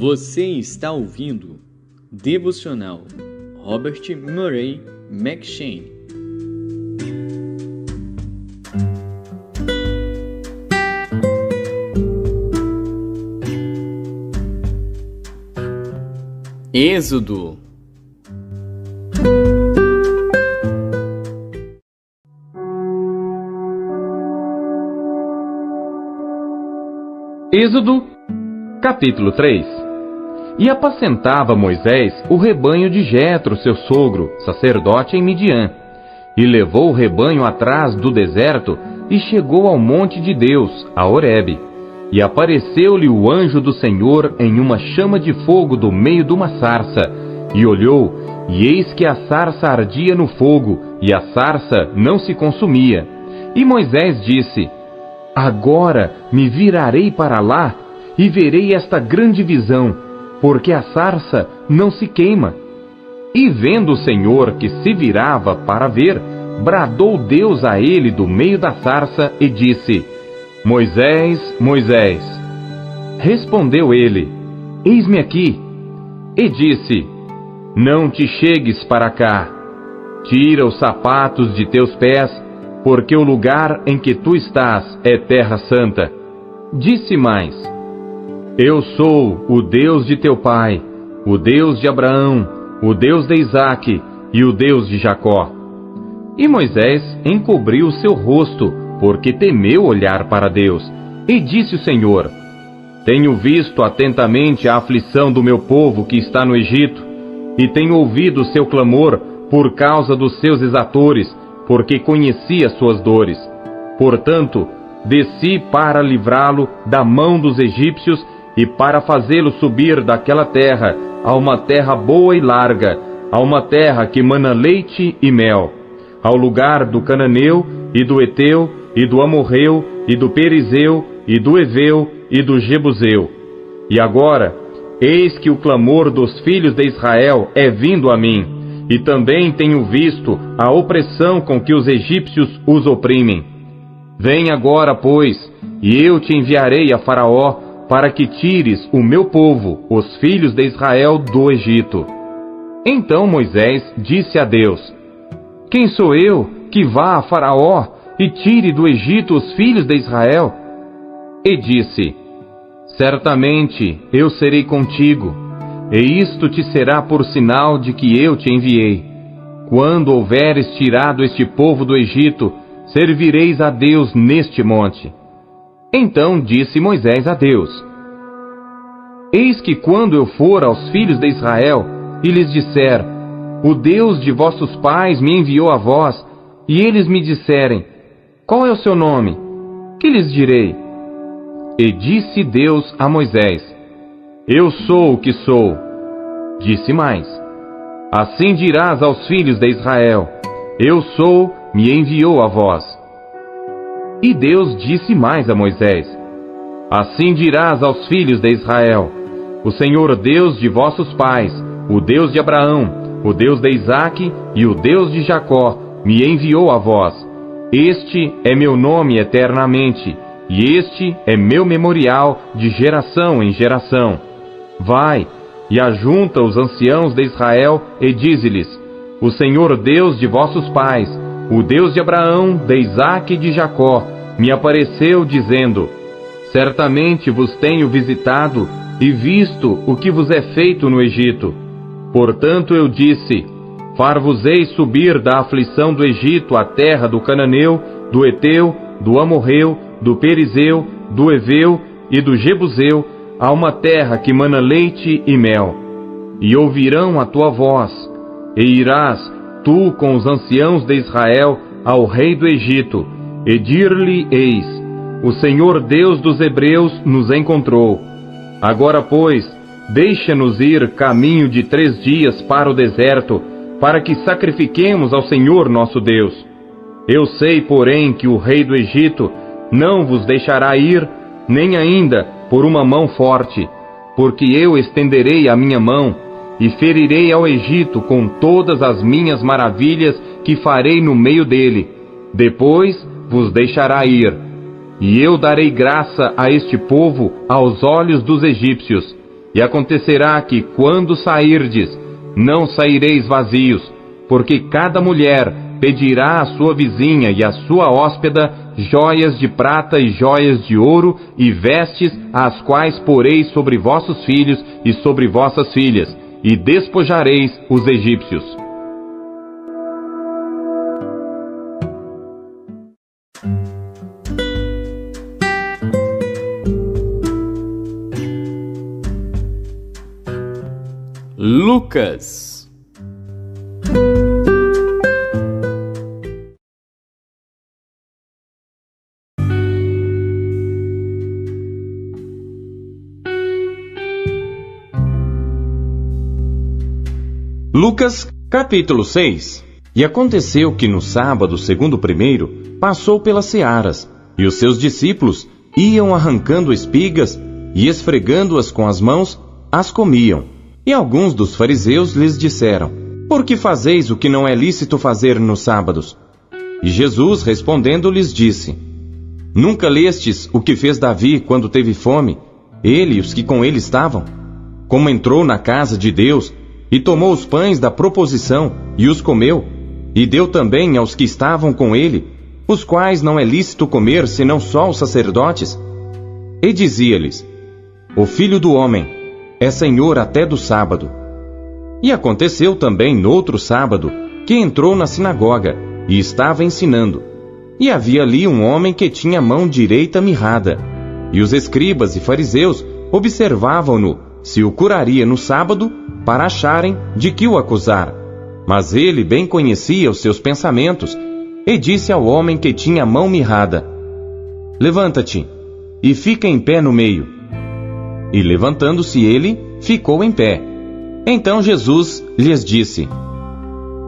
Você está ouvindo Devocional Robert Murray M'Cheyne. Êxodo. Êxodo, capítulo 3. E apacentava Moisés o rebanho de Jetro, seu sogro, sacerdote em Midian. E levou o rebanho atrás do deserto e chegou ao monte de Deus, a Horebe. E apareceu-lhe o anjo do Senhor em uma chama de fogo do meio de uma sarça. E olhou, e eis que a sarça ardia no fogo, e a sarça não se consumia. E Moisés disse: Agora me virarei para lá, e verei esta grande visão, porque a sarça não se queima. E vendo o Senhor que se virava para ver, bradou Deus a ele do meio da sarça, e disse: Moisés, Moisés. Respondeu ele: Eis-me aqui. E disse: Não te chegues para cá. Tira os sapatos de teus pés, porque o lugar em que tu estás é terra santa. Disse mais: Eu sou o Deus de teu pai, o Deus de Abraão, o Deus de Isaque e o Deus de Jacó. E Moisés encobriu o seu rosto, porque temeu olhar para Deus. E disse o Senhor: Tenho visto atentamente a aflição do meu povo que está no Egito, e tenho ouvido o seu clamor por causa dos seus exatores, porque conheci as suas dores. Portanto, desci para livrá-lo da mão dos egípcios e para fazê-lo subir daquela terra a uma terra boa e larga, a uma terra que mana leite e mel, ao lugar do cananeu e do eteu e do amorreu e do perizeu e do eveu e do jebuseu. E agora, eis que o clamor dos filhos de Israel é vindo a mim, e também tenho visto a opressão com que os egípcios os oprimem. Vem agora, pois, e eu te enviarei a Faraó, para que tires o meu povo, os filhos de Israel, do Egito. Então Moisés disse a Deus: Quem sou eu que vá a Faraó e tire do Egito os filhos de Israel? E disse: Certamente eu serei contigo, e isto te será por sinal de que eu te enviei. Quando houveres tirado este povo do Egito, servireis a Deus neste monte. Então disse Moisés a Deus: Eis que quando eu for aos filhos de Israel e lhes disser: O Deus de vossos pais me enviou a vós, e eles me disserem: Qual é o seu nome? Que lhes direi? E disse Deus a Moisés: Eu sou o que sou. Disse mais: Assim dirás aos filhos de Israel: Eu sou, me enviou a vós. E Deus disse mais a Moisés: Assim dirás aos filhos de Israel: O Senhor Deus de vossos pais, o Deus de Abraão, o Deus de Isaque e o Deus de Jacó, me enviou a vós. Este é meu nome eternamente, e este é meu memorial de geração em geração. Vai, e ajunta os anciãos de Israel, e dize-lhes: O Senhor Deus de vossos pais, o Deus de Abraão, de Isaque e de Jacó, me apareceu, dizendo: Certamente vos tenho visitado e visto o que vos é feito no Egito. Portanto eu disse: Far-vos-ei subir da aflição do Egito à terra do cananeu, do eteu, do amorreu, do perizeu, do eveu e do jebuseu, a uma terra que mana leite e mel. E ouvirão a tua voz, e irás, tu com os anciãos de Israel, ao rei do Egito, e dir-lhe-eis: O Senhor Deus dos Hebreus nos encontrou. Agora, pois, deixa-nos ir caminho de 3 dias para o deserto, para que sacrifiquemos ao Senhor nosso Deus. Eu sei, porém, que o rei do Egito não vos deixará ir, nem ainda por uma mão forte, porque eu estenderei a minha mão e ferirei ao Egito com todas as minhas maravilhas que farei no meio dele. Depois vos deixará ir. E eu darei graça a este povo aos olhos dos egípcios, E acontecerá que, quando sairdes, não saireis vazios, porque cada mulher pedirá à sua vizinha e à sua hóspeda joias de prata e joias de ouro e vestes, as quais poreis sobre vossos filhos e sobre vossas filhas, e despojareis os egípcios. Lucas. Lucas, capítulo 6. E aconteceu que no sábado, segundo o primeiro, passou pelas searas, e os seus discípulos iam arrancando espigas e esfregando-as com as mãos, as comiam. E alguns dos fariseus lhes disseram: por que fazeis o que não é lícito fazer nos sábados? E Jesus, respondendo, lhes disse: nunca lestes o que fez Davi quando teve fome, ele e os que com ele estavam? Como entrou na casa de Deus, e tomou os pães da proposição, e os comeu, e deu também aos que estavam com ele, os quais não é lícito comer, senão só os sacerdotes? E dizia-lhes: o Filho do Homem é Senhor até do sábado. E aconteceu também noutro sábado, que entrou na sinagoga, e estava ensinando. E havia ali um homem que tinha a mão direita mirrada. E os escribas e fariseus observavam-no, se o curaria no sábado, para acharem de que o acusar. Mas ele bem conhecia os seus pensamentos, e disse ao homem que tinha a mão mirrada: levanta-te, e fica em pé no meio. E levantando-se ele, ficou em pé. Então Jesus lhes disse: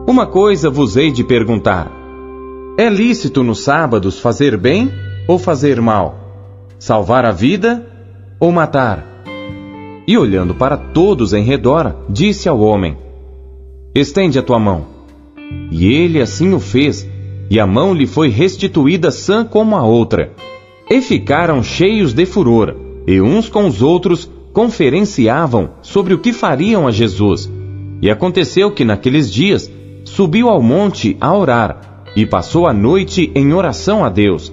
uma coisa vos hei de perguntar. É lícito nos sábados fazer bem ou fazer mal? Salvar a vida ou matar? E olhando para todos em redor, disse ao homem: estende a tua mão. E ele assim o fez, e a mão lhe foi restituída sã como a outra. E ficaram cheios de furor, e uns com os outros conferenciavam sobre o que fariam a Jesus. E aconteceu que naqueles dias subiu ao monte a orar, e passou a noite em oração a Deus.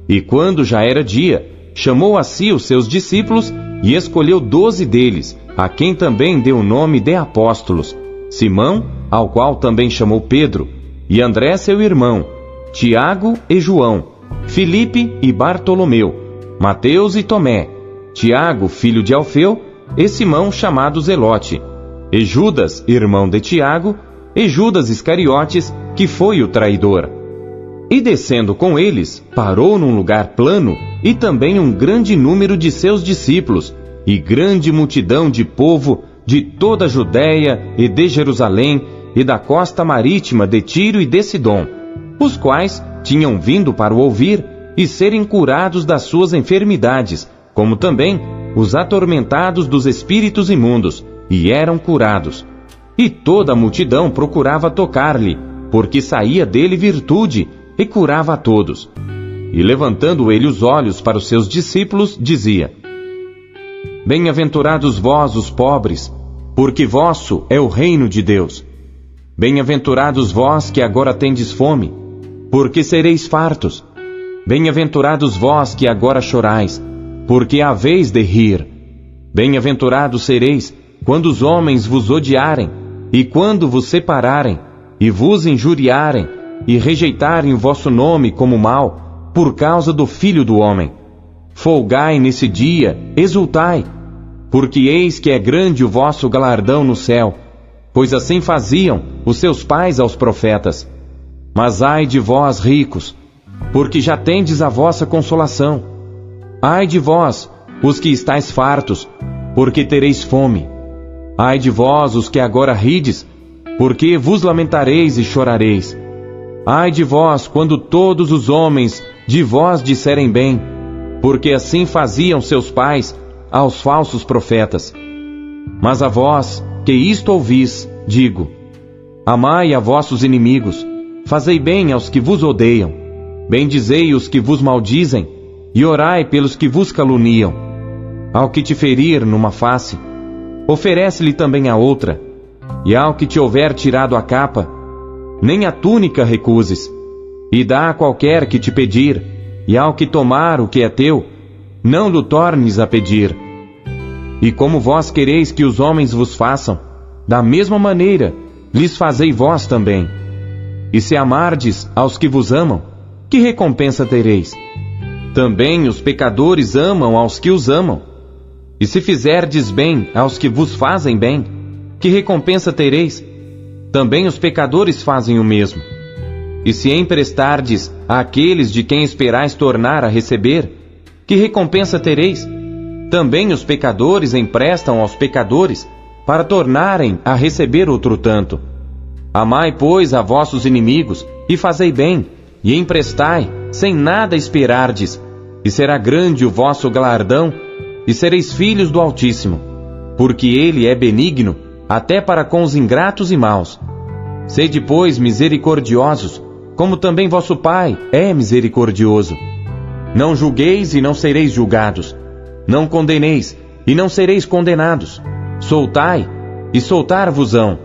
E quando já era dia, chamou a si os seus discípulos, e escolheu 12 deles, a quem também deu o nome de apóstolos: Simão, ao qual também chamou Pedro, e André seu irmão, Tiago e João, Filipe e Bartolomeu, Mateus e Tomé, Tiago, filho de Alfeu, e Simão chamado Zelote, e Judas, irmão de Tiago, e Judas Iscariotes, que foi o traidor. E descendo com eles, parou num lugar plano, e também um grande número de seus discípulos, e grande multidão de povo de toda a Judéia e de Jerusalém, e da costa marítima de Tiro e de Sidom, os quais tinham vindo para o ouvir e serem curados das suas enfermidades, como também os atormentados dos espíritos imundos, e eram curados. E toda a multidão procurava tocar-lhe, porque saía dele virtude, e curava a todos. E levantando ele os olhos para os seus discípulos, dizia: bem-aventurados vós os pobres, porque vosso é o reino de Deus. Bem-aventurados vós que agora tendes fome, porque sereis fartos. Bem-aventurados vós que agora chorais, porque haveis de rir. Bem-aventurados sereis quando os homens vos odiarem, e quando vos separarem, e vos injuriarem, e rejeitarem o vosso nome como mal, por causa do Filho do Homem. Folgai nesse dia, exultai, porque eis que é grande o vosso galardão no céu, pois assim faziam os seus pais aos profetas. Mas ai de vós, ricos, porque já tendes a vossa consolação. Ai de vós, os que estáis fartos, porque tereis fome. Ai de vós, os que agora rides, porque vos lamentareis e chorareis. Ai de vós, quando todos os homens de vós disserem bem, porque assim faziam seus pais aos falsos profetas. Mas a vós, que isto ouvis, digo: amai a vossos inimigos, fazei bem aos que vos odeiam, bendizei os que vos maldizem, e orai pelos que vos caluniam. Ao que te ferir numa face, oferece-lhe também a outra. E ao que te houver tirado a capa, nem a túnica recuses. E dá a qualquer que te pedir, e ao que tomar o que é teu, não lhe tornes a pedir. E como vós quereis que os homens vos façam, da mesma maneira lhes fazei vós também. E se amardes aos que vos amam, que recompensa tereis? Também os pecadores amam aos que os amam. E se fizerdes bem aos que vos fazem bem, que recompensa tereis? Também os pecadores fazem o mesmo. E se emprestardes àqueles de quem esperais tornar a receber, que recompensa tereis? Também os pecadores emprestam aos pecadores, para tornarem a receber outro tanto. Amai, pois, a vossos inimigos, e fazei bem, e emprestai, sem nada esperardes, e será grande o vosso galardão, e sereis filhos do Altíssimo, porque Ele é benigno, até para com os ingratos e maus. Sede, pois, misericordiosos, como também vosso Pai é misericordioso. Não julgueis e não sereis julgados. Não condeneis e não sereis condenados. Soltai e soltar-vos-ão.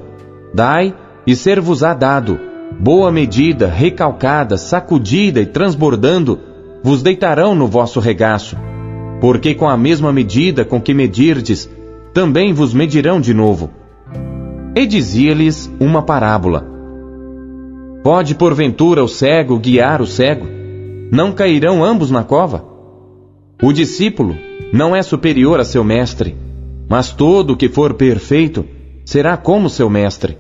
Dai e ser-vos-á dado. Boa medida, recalcada, sacudida e transbordando, vos deitarão no vosso regaço. Porque com a mesma medida com que medirdes, também vos medirão de novo. E dizia-lhes uma parábola. Pode porventura o cego guiar o cego? Não cairão ambos na cova? O discípulo não é superior a seu mestre, mas todo o que for perfeito será como seu mestre.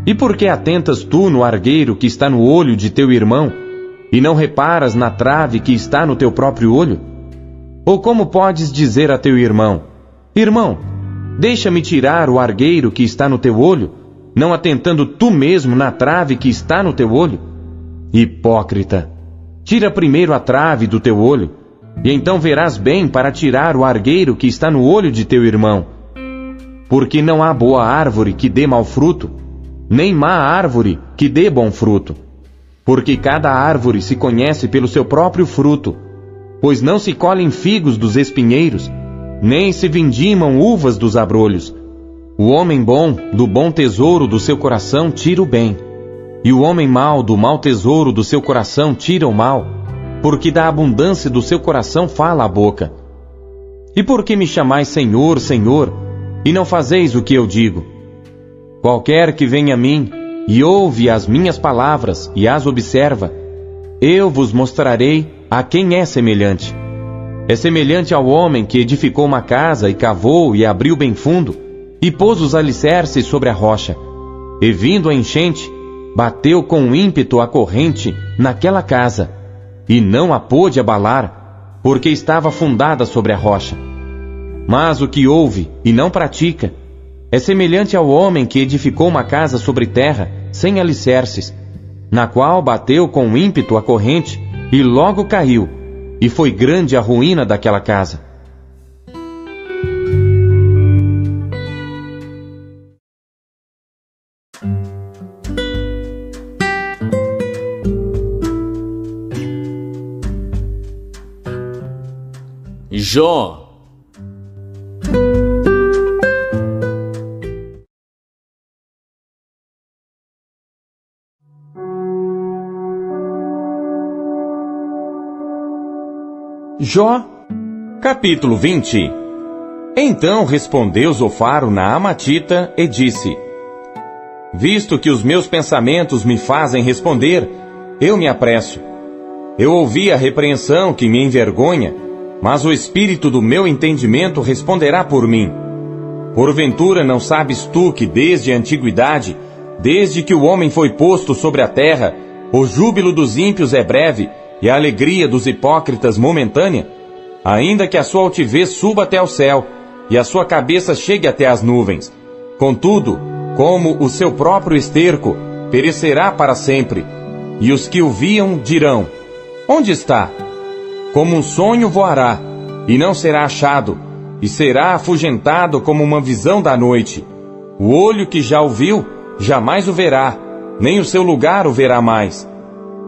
E por que atentas tu no argueiro que está no olho de teu irmão, e não reparas na trave que está no teu próprio olho? Ou como podes dizer a teu irmão, irmão, deixa-me tirar o argueiro que está no teu olho, não atentando tu mesmo na trave que está no teu olho? Hipócrita! Tira primeiro a trave do teu olho, e então verás bem para tirar o argueiro que está no olho de teu irmão. Porque não há boa árvore que dê mau fruto, nem má árvore que dê bom fruto. Porque cada árvore se conhece pelo seu próprio fruto, pois não se colhem figos dos espinheiros, nem se vindimam uvas dos abrolhos. O homem bom, do bom tesouro do seu coração, tira o bem, e o homem mau, do mau tesouro do seu coração, tira o mal, porque da abundância do seu coração fala a boca. E por que me chamais Senhor, Senhor, e não fazeis o que eu digo? Qualquer que venha a mim, e ouve as minhas palavras, e as observa, eu vos mostrarei a quem é semelhante. É semelhante ao homem que edificou uma casa, e cavou, e abriu bem fundo, e pôs os alicerces sobre a rocha. E vindo a enchente, bateu com ímpeto a corrente naquela casa, e não a pôde abalar, porque estava fundada sobre a rocha. Mas o que ouve e não pratica, é semelhante ao homem que edificou uma casa sobre terra, sem alicerces, na qual bateu com ímpeto a corrente, e logo caiu, e foi grande a ruína daquela casa. Jó. Jó, capítulo 20. Então respondeu Zofar na Amatita e disse: Visto que os meus pensamentos me fazem responder, eu me apresso. Eu ouvi a repreensão que me envergonha, mas o espírito do meu entendimento responderá por mim. Porventura não sabes tu que desde a antiguidade, desde que o homem foi posto sobre a terra, o júbilo dos ímpios é breve e a alegria dos hipócritas momentânea? Ainda que a sua altivez suba até o céu e a sua cabeça chegue até as nuvens, contudo, como o seu próprio esterco, perecerá para sempre, e os que o viam dirão: onde está? Como um sonho voará, e não será achado, e será afugentado como uma visão da noite. O olho que já o viu, jamais o verá, nem o seu lugar o verá mais.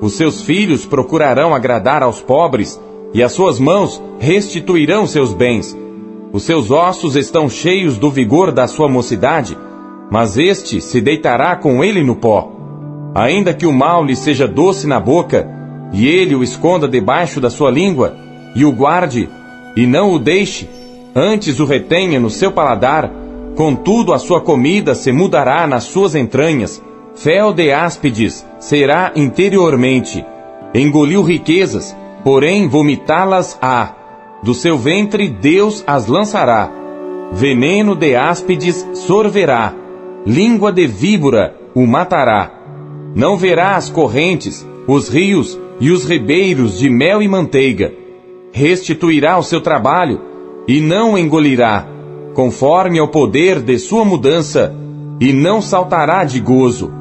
Os seus filhos procurarão agradar aos pobres, e as suas mãos restituirão seus bens. Os seus ossos estão cheios do vigor da sua mocidade, mas este se deitará com ele no pó. Ainda que o mal lhe seja doce na boca, e ele o esconda debaixo da sua língua, e o guarde, e não o deixe, antes o retenha no seu paladar, contudo a sua comida se mudará nas suas entranhas, fel de áspides será interiormente. Engoliu riquezas, porém vomitá-las-á. Do seu ventre Deus as lançará. Veneno de áspides sorverá. Língua de víbora o matará. Não verá as correntes, os rios e os ribeiros de mel e manteiga. Restituirá o seu trabalho e não engolirá, conforme ao poder de sua mudança, e não saltará de gozo.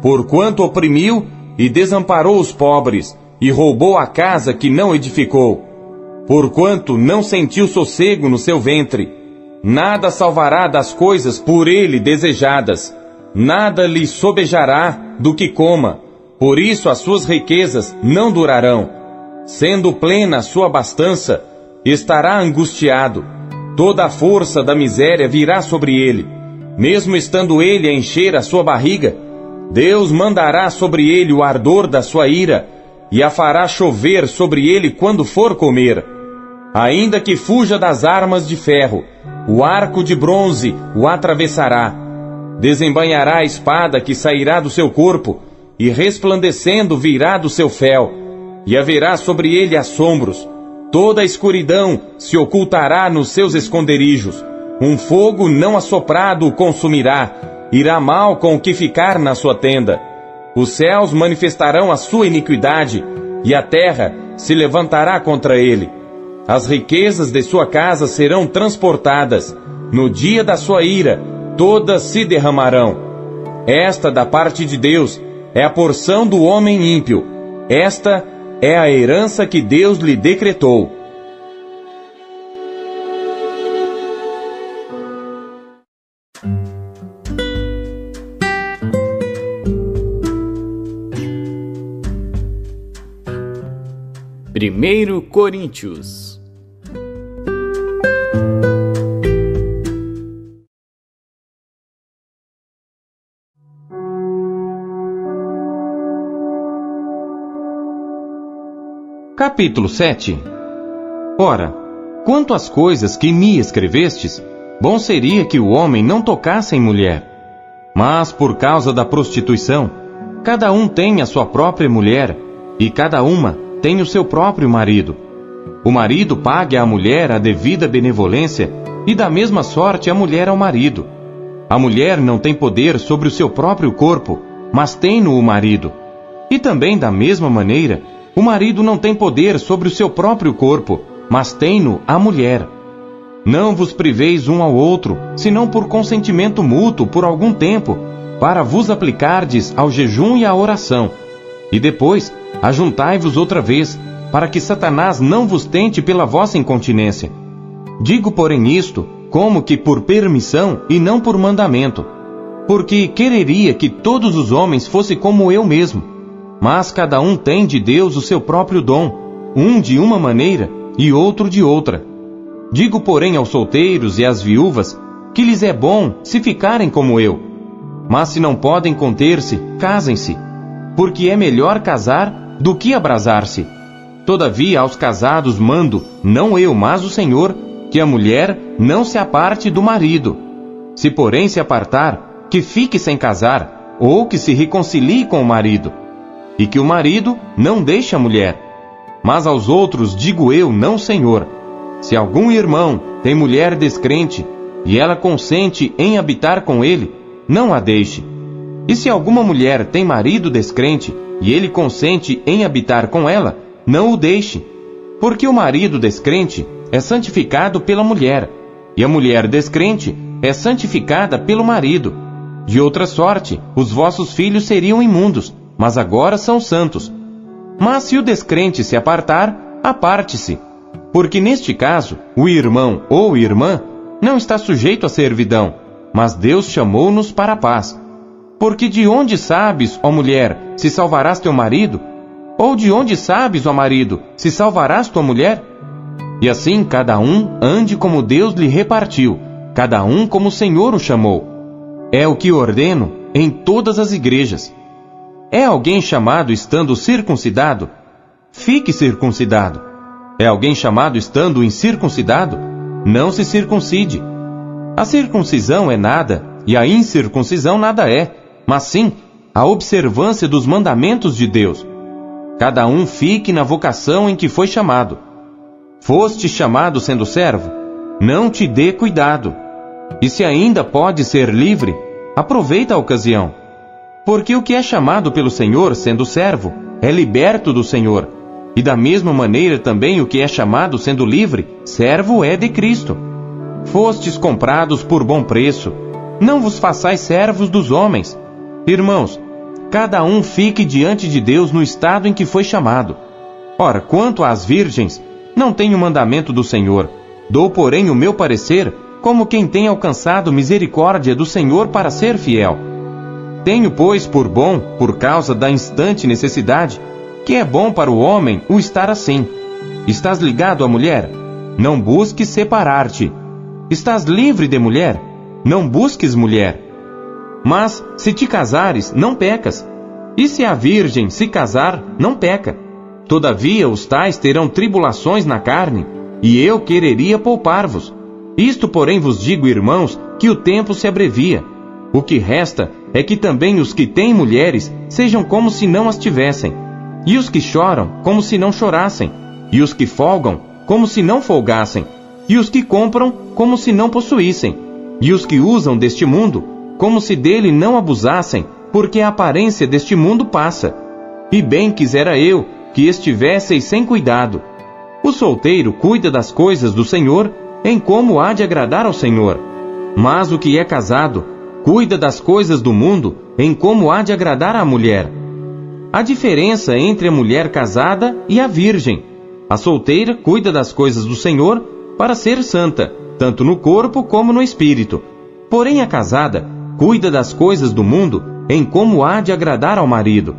Porquanto oprimiu e desamparou os pobres, e roubou a casa que não edificou. Porquanto não sentiu sossego no seu ventre, nada salvará das coisas por ele desejadas, nada lhe sobejará do que coma, por isso as suas riquezas não durarão. Sendo plena a sua abastança, estará angustiado, toda a força da miséria virá sobre ele, mesmo estando ele a encher a sua barriga, Deus mandará sobre ele o ardor da sua ira, e a fará chover sobre ele quando for comer. Ainda que fuja das armas de ferro, o arco de bronze o atravessará. Desembainhará a espada que sairá do seu corpo, e resplandecendo virá do seu fel, e haverá sobre ele assombros. Toda a escuridão se ocultará nos seus esconderijos. Um fogo não assoprado o consumirá, irá mal com o que ficar na sua tenda. Os céus manifestarão a sua iniquidade, e a terra se levantará contra ele. As riquezas de sua casa serão transportadas. No dia da sua ira, todas se derramarão. Esta, da parte de Deus, é a porção do homem ímpio. Esta é a herança que Deus lhe decretou. Primeiro Coríntios. Capítulo 7. Ora, quanto às coisas que me escrevestes, bom seria que o homem não tocasse em mulher. Mas por causa da prostituição, cada um tem a sua própria mulher, e cada uma tem o seu próprio marido. O marido pague à mulher a devida benevolência, e da mesma sorte a mulher ao marido. A mulher não tem poder sobre o seu próprio corpo, mas tem-no o marido. E também da mesma maneira, o marido não tem poder sobre o seu próprio corpo, mas tem-no a mulher. Não vos priveis um ao outro, senão por consentimento mútuo por algum tempo, para vos aplicardes ao jejum e à oração. E depois, ajuntai-vos outra vez, para que Satanás não vos tente pela vossa incontinência. Digo, porém, isto, como que por permissão e não por mandamento, porque quereria que todos os homens fossem como eu mesmo. Mas cada um tem de Deus o seu próprio dom, um de uma maneira e outro de outra. Digo, porém, aos solteiros e às viúvas, que lhes é bom se ficarem como eu. Mas se não podem conter-se, casem-se, porque é melhor casar do que abrasar-se. Todavia, aos casados mando, não eu, mas o Senhor, que a mulher não se aparte do marido. Se porém se apartar, que fique sem casar, ou que se reconcilie com o marido. E que o marido não deixe a mulher. Mas aos outros digo eu, não Senhor. Se algum irmão tem mulher descrente, e ela consente em habitar com ele, não a deixe. E se alguma mulher tem marido descrente, e ele consente em habitar com ela, não o deixe. Porque o marido descrente é santificado pela mulher, e a mulher descrente é santificada pelo marido. De outra sorte, os vossos filhos seriam imundos, mas agora são santos. Mas se o descrente se apartar, aparte-se, porque neste caso, o irmão ou irmã não está sujeito à servidão, mas Deus chamou-nos para a paz. Porque de onde sabes, ó mulher, se salvarás teu marido? Ou de onde sabes, ó marido, se salvarás tua mulher? E assim cada um ande como Deus lhe repartiu, cada um como o Senhor o chamou. É o que ordeno em todas as igrejas. É alguém chamado estando circuncidado? Fique circuncidado. É alguém chamado estando incircuncidado? Não se circuncide. A circuncisão é nada, e a incircuncisão nada é, mas sim a observância dos mandamentos de Deus. Cada um fique na vocação em que foi chamado. Foste chamado sendo servo? Não te dê cuidado. E se ainda pode ser livre, aproveita a ocasião. Porque o que é chamado pelo Senhor sendo servo, é liberto do Senhor. E da mesma maneira também o que é chamado sendo livre, servo é de Cristo. Fostes comprados por bom preço. Não vos façais servos dos homens. Irmãos, cada um fique diante de Deus no estado em que foi chamado. Ora, quanto às virgens, não tenho mandamento do Senhor. Dou, porém, o meu parecer, como quem tem alcançado misericórdia do Senhor para ser fiel. Tenho, pois, por bom, por causa da instante necessidade, que é bom para o homem o estar assim. Estás ligado à mulher? Não busques separar-te. Estás livre de mulher? Não busques mulher. Mas, se te casares, não pecas. E se a virgem se casar, não peca. Todavia, os tais terão tribulações na carne, e eu quereria poupar-vos. Isto, porém, vos digo, irmãos, que o tempo se abrevia. O que resta é que também os que têm mulheres sejam como se não as tivessem, e os que choram, como se não chorassem, e os que folgam, como se não folgassem, e os que compram, como se não possuíssem, e os que usam deste mundo, como se dele não abusassem, porque a aparência deste mundo passa. E bem quisera eu que estivesseis sem cuidado. O solteiro cuida das coisas do Senhor, em como há de agradar ao Senhor. Mas o que é casado cuida das coisas do mundo, em como há de agradar à mulher. A diferença entre a mulher casada e a virgem: a solteira cuida das coisas do Senhor para ser santa, tanto no corpo como no espírito. Porém a casada cuida das coisas do mundo, em como há de agradar ao marido.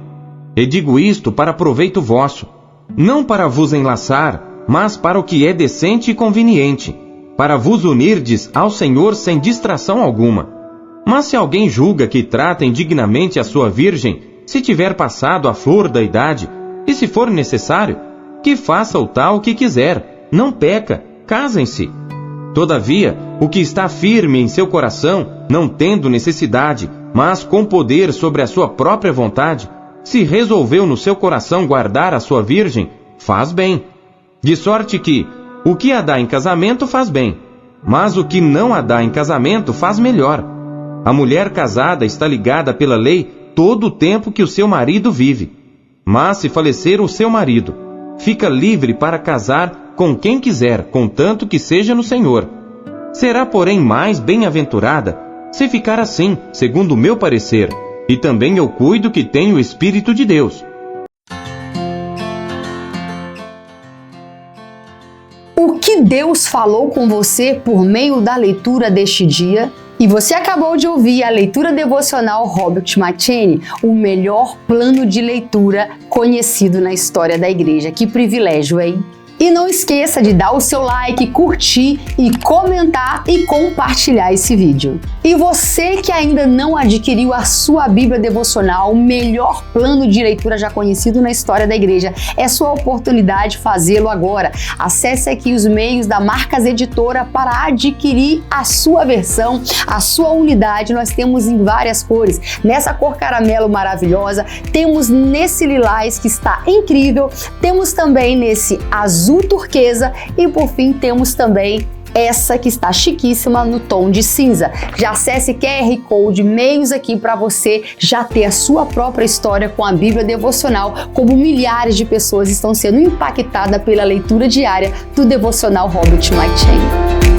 E digo isto para proveito vosso, não para vos enlaçar, mas para o que é decente e conveniente, para vos unirdes ao Senhor sem distração alguma. Mas se alguém julga que trata indignamente a sua virgem, se tiver passado a flor da idade, e se for necessário, que faça o tal que quiser, não peca, casem-se. Todavia, o que está firme em seu coração, não tendo necessidade, mas com poder sobre a sua própria vontade, se resolveu no seu coração guardar a sua virgem, faz bem. De sorte que, o que a dá em casamento faz bem, mas o que não a dá em casamento faz melhor. A mulher casada está ligada pela lei todo o tempo que o seu marido vive. Mas se falecer o seu marido, fica livre para casar com quem quiser, contanto que seja no Senhor. Será, porém, mais bem-aventurada se ficar assim, segundo o meu parecer, e também eu cuido que tenho o Espírito de Deus. O que Deus falou com você por meio da leitura deste dia? E você acabou de ouvir a leitura devocional Robert McCheyne, o melhor plano de leitura conhecido na história da igreja. Que privilégio, hein? E não esqueça de dar o seu like, curtir e comentar e compartilhar esse vídeo. E você que ainda não adquiriu a sua Bíblia devocional, o melhor plano de leitura já conhecido na história da igreja, é sua oportunidade de fazê-lo agora. Acesse aqui os meios da Marcas Editora para adquirir a sua versão, a sua unidade. Nós temos em várias cores. Nessa cor caramelo maravilhosa, temos nesse lilás que está incrível, temos também nesse azul turquesa e por fim temos também essa que está chiquíssima no tom de cinza. Já acesse QR Code, meios aqui para você já ter a sua própria história com a Bíblia devocional, como milhares de pessoas estão sendo impactadas pela leitura diária do devocional Robert McCheyne.